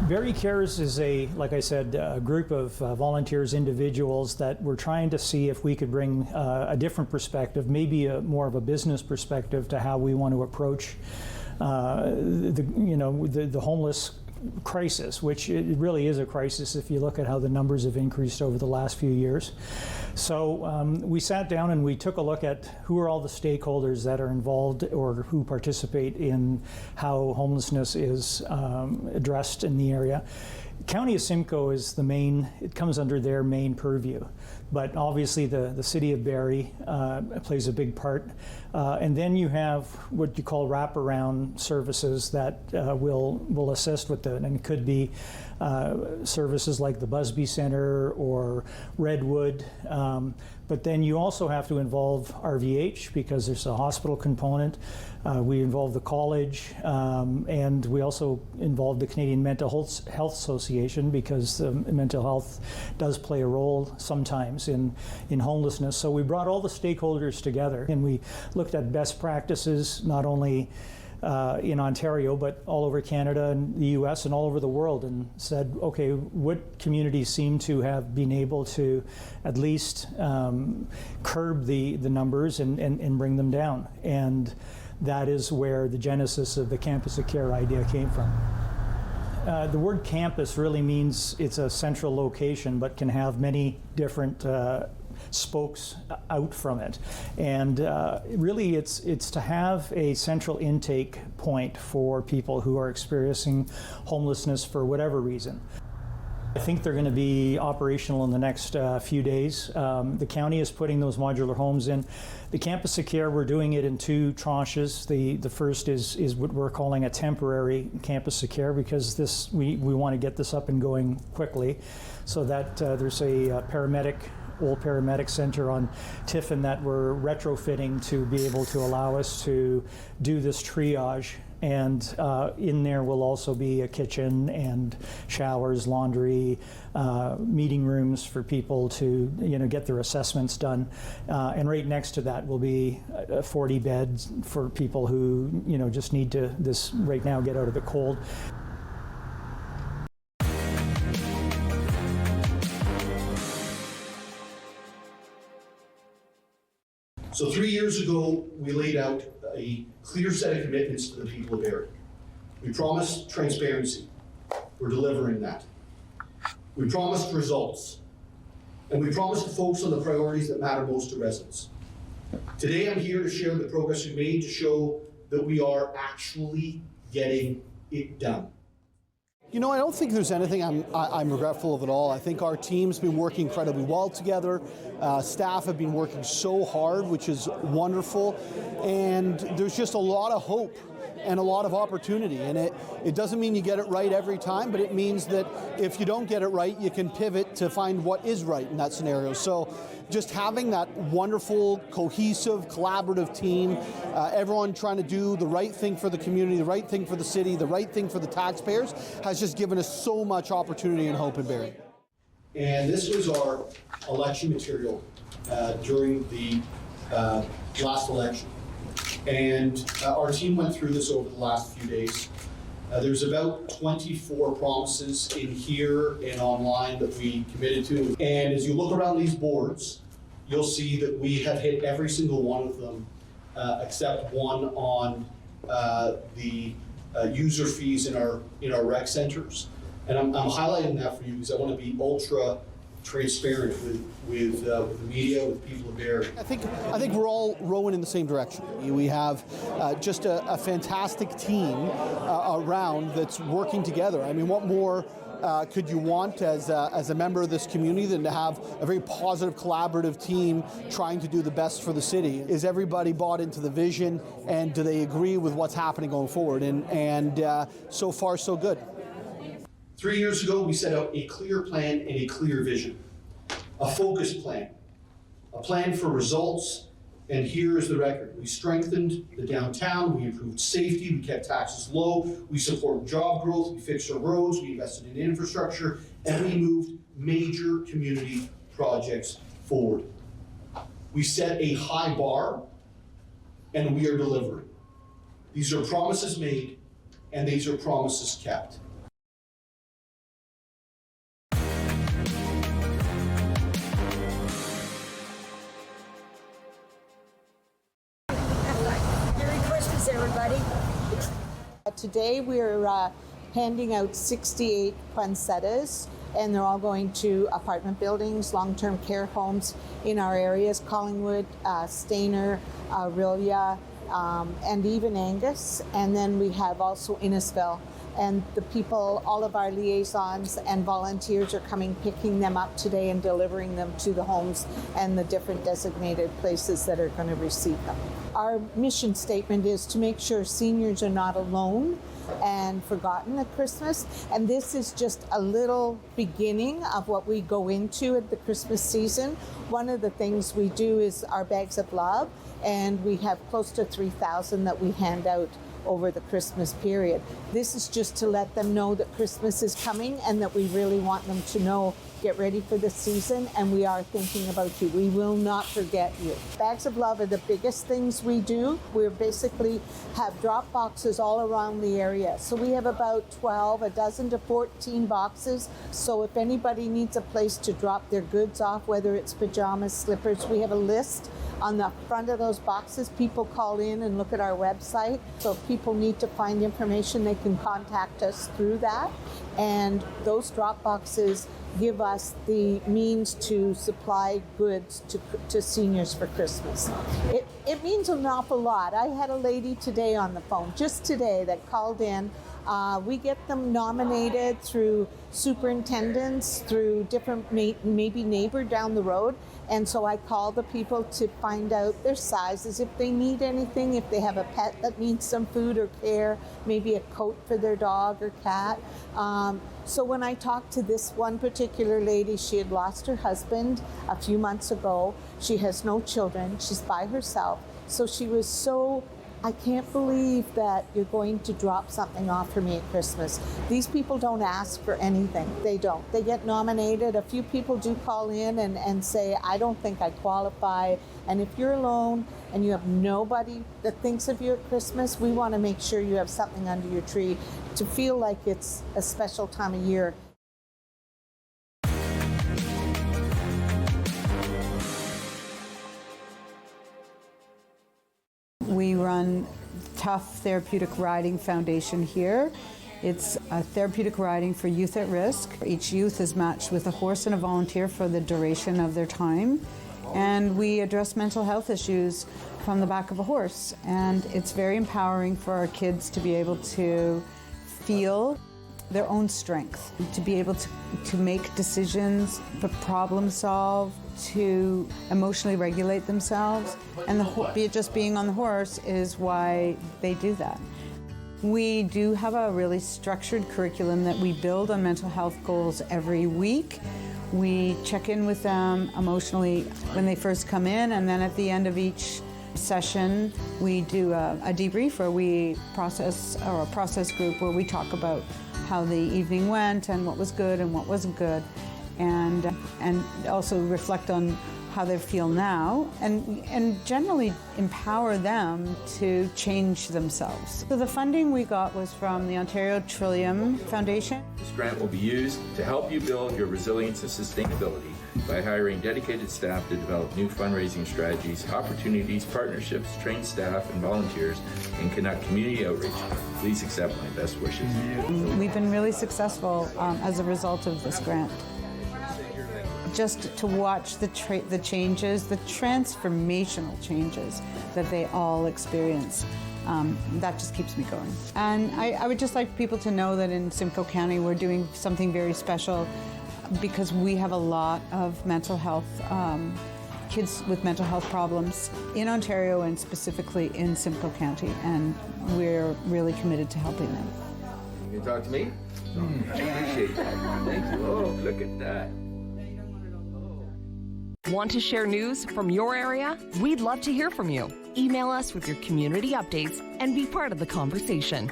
Barrie Cares is like I said, a group of volunteers, individuals that we're trying to see if we could bring a different perspective, maybe more of a business perspective to how we want to approach the homeless crisis, which it really is a crisis if you look at how the numbers have increased over the last few years. So we sat down and we took a look at who are all the stakeholders that are involved or who participate in how homelessness is addressed in the area. County of Simcoe is the main, it comes under their main purview. But obviously the city of Barrie plays a big part. And then you have what you call wraparound services that will assist with it. And it could be services like the Busby Center or Redwood. But then you also have to involve RVH because there's a hospital component. We involve the college, and we also involve the Canadian Mental Health Association because mental health does play a role sometimes in homelessness. So we brought all the stakeholders together and we looked at best practices, not only in Ontario, but all over Canada and the US and all over the world, and said, okay, what communities seem to have been able to at least curb the numbers and bring them down. And that is where the genesis of the Campus of Care idea came from. The word campus really means it's a central location, but can have many different spokes out from it. And really it's to have a central intake point for people who are experiencing homelessness for whatever reason. I think they're going to be operational in the next few days. The county is putting those modular homes in. The Campus of Care, we're doing it in 2 tranches. The first is what we're calling a temporary Campus of Care because we want to get this up and going quickly so that there's a old paramedic center on Tiffin that we're retrofitting to be able to allow us to do this triage. And in there will also be a kitchen and showers, laundry, meeting rooms for people to get their assessments done. And right next to that will be 40 beds for people who just need to right now get out of the cold. So 3 years ago, we laid out a clear set of commitments to the people of Barrie. We promised transparency. We're delivering that. We promised results. And we promised to focus on the priorities that matter most to residents. Today, I'm here to share the progress we've made to show that we are actually getting it done. I don't think there's anything I'm regretful of at all. I think our team's been working incredibly well together. Staff have been working so hard, which is wonderful. And there's just a lot of hope and a lot of opportunity. And it doesn't mean you get it right every time, but it means that if you don't get it right, you can pivot to find what is right in that scenario. So just having that wonderful, cohesive, collaborative team, everyone trying to do the right thing for the community, the right thing for the city, the right thing for the taxpayers, has just given us so much opportunity and hope in Barrie. And this was our election material during the last election. And our team went through this over the last few days. There's about 24 promises in here and online that we committed to. And as you look around these boards, you'll see that we have hit every single one of them except one on the user fees in our rec centers. And I'm highlighting that for you because I want to be ultra transparent with the media, with people of Barrie. I think we're all rowing in the same direction. We have just a fantastic team around that's working together. I mean, what more could you want as a member of this community than to have a very positive, collaborative team trying to do the best for the city? Is everybody bought into the vision, and do they agree with what's happening going forward? And so far, so good. 3 years ago, we set out a clear plan and a clear vision, a focused plan, a plan for results, and here is the record. We strengthened the downtown, we improved safety, we kept taxes low, we supported job growth, we fixed our roads, we invested in infrastructure, and we moved major community projects forward. We set a high bar, and we are delivering. These are promises made, and these are promises kept. everybody. Today we're handing out 68 poinsettias, and they're all going to apartment buildings, long-term care homes in our areas, Collingwood, Stayner, Aurelia, and even Angus. And then we have also Innisfil. And the people, all of our liaisons and volunteers are coming, picking them up today and delivering them to the homes and the different designated places that are going to receive them. Our mission statement is to make sure seniors are not alone and forgotten at Christmas. And this is just a little beginning of what we go into at the Christmas season. One of the things we do is our bags of love, and we have close to 3,000 that we hand out over the Christmas period. This is just to let them know that Christmas is coming and that we really want them to know, get ready for the season, and we are thinking about you. We will not forget you. Bags of love are the biggest things we do. We basically have drop boxes all around the area. So we have about 12, a dozen to 14 boxes. So if anybody needs a place to drop their goods off, whether it's pajamas, slippers, we have a list on the front of those boxes. People call in and look at our website. So if people need to find information, they can contact us through that. And those drop boxes give us the means to supply goods to seniors for Christmas. It means an awful lot. I had a lady today on the phone, just today, that called in. We get them nominated through superintendents, through different, maybe neighbor down the road. And so I call the people to find out their sizes, if they need anything, if they have a pet that needs some food or care, maybe a coat for their dog or cat. So when I talked to this one particular lady, she had lost her husband a few months ago. She has no children. She's by herself. So she was so, I can't believe that you're going to drop something off for me at Christmas. These people don't ask for anything. They don't. They get nominated. A few people do call in and say, I don't think I qualify. And if you're alone and you have nobody that thinks of you at Christmas, we want to make sure you have something under your tree to feel like it's a special time of year. We run Tough Therapeutic Riding Foundation here. It's a therapeutic riding for youth at risk. Each youth is matched with a horse and a volunteer for the duration of their time. And we address mental health issues from the back of a horse. And it's very empowering for our kids to be able to feel their own strength, to be able to make decisions, to problem solve, to emotionally regulate themselves. And just being on the horse is why they do that. We do have a really structured curriculum that we build on mental health goals every week. We check in with them emotionally when they first come in, and then at the end of each session we do a debrief, or a process group where we talk about how the evening went and what was good and what wasn't good, and also reflect on how they feel now, and generally empower them to change themselves. So the funding we got was from the Ontario Trillium Foundation. This grant will be used to help you build your resilience and sustainability by hiring dedicated staff to develop new fundraising strategies, opportunities, partnerships, train staff and volunteers, and conduct community outreach. Please accept my best wishes. We've been really successful as a result of this grant. Just to watch the changes, the transformational changes that they all experience, that just keeps me going. And I would just like people to know that in Simcoe County we're doing something very special, because we have a lot of mental health, kids with mental health problems in Ontario and specifically in Simcoe County, and we're really committed to helping them. You can talk to me? I appreciate that. Thank you. Oh, look at that. Want to share news from your area? We'd love to hear from you. Email us with your community updates and be part of the conversation.